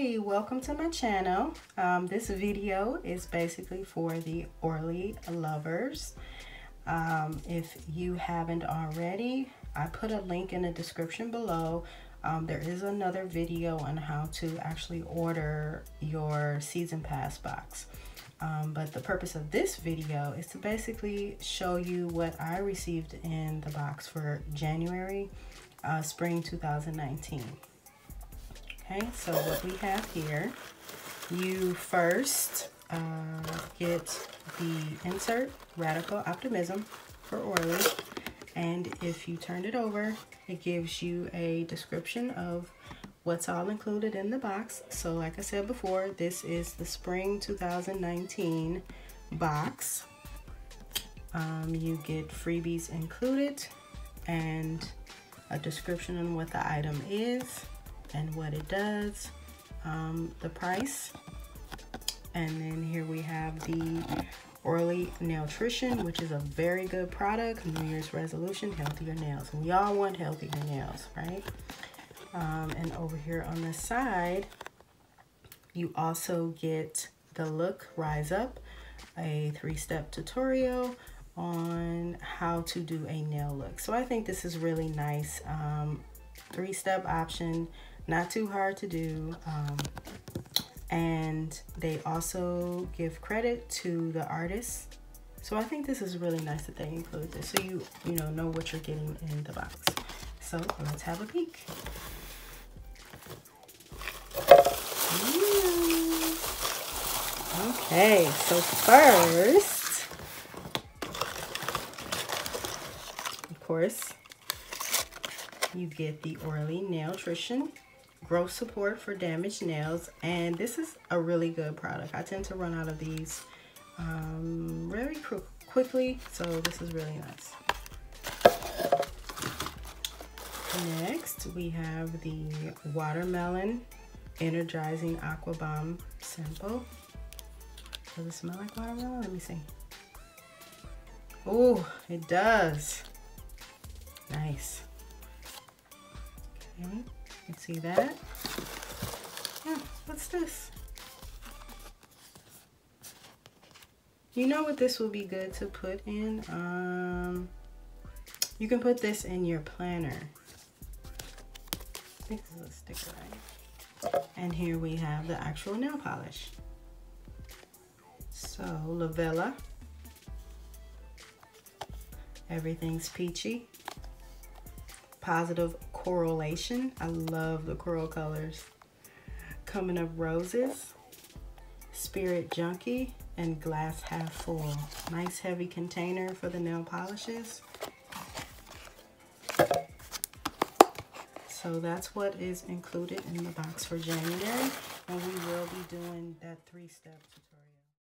Hey, welcome to my channel. This video is basically for the Orly lovers. If you haven't already, I put a link in the description below. There is another video on how to actually order your season pass box. But the purpose of this video is to basically show you what I received in the box for January, spring 2019. Okay, so what we have here, you first get the insert Radical Optimism for Orly, and if you turn it over, it gives you a description of what's all included in the box. So like I said before, this is the spring 2019 box. You get freebies included and a description on what the item is and what it does, the price, and then here we have the Orly Nailtrition, which is a very good product. New Year's resolution, healthier nails. We all want healthier nails, right? And over here on the side, you also get the Look Rise Up, a 3-step tutorial on how to do a nail look. So I think this is really nice. 3-step option, not too hard to do, and they also give credit to the artist. So I think this is really nice that they include this, so you know what you're getting in the box. So let's have a peek. Okay, so first, of course, you get the Orly Nailtrition growth support for damaged nails, and this is a really good product. I tend to run out of these very quickly, so this is really nice. Next, we have the Watermelon Energizing Aqua Bomb Sample. Does it smell like watermelon? Let me see. Oh, it does. Nice. Okay, you can see that. What's this? You know what this will be good to put in? You can put this in your planner. I think this is a sticker, right? And here we have the actual nail polish. So, Lavella. Everything's peachy. Positive Correlation. I love the coral colors. Coming Up Roses. Spirit Junkie. And Glass Half Full. Nice heavy container for the nail polishes. So that's what is included in the box for January. And we will be doing that 3-step tutorial.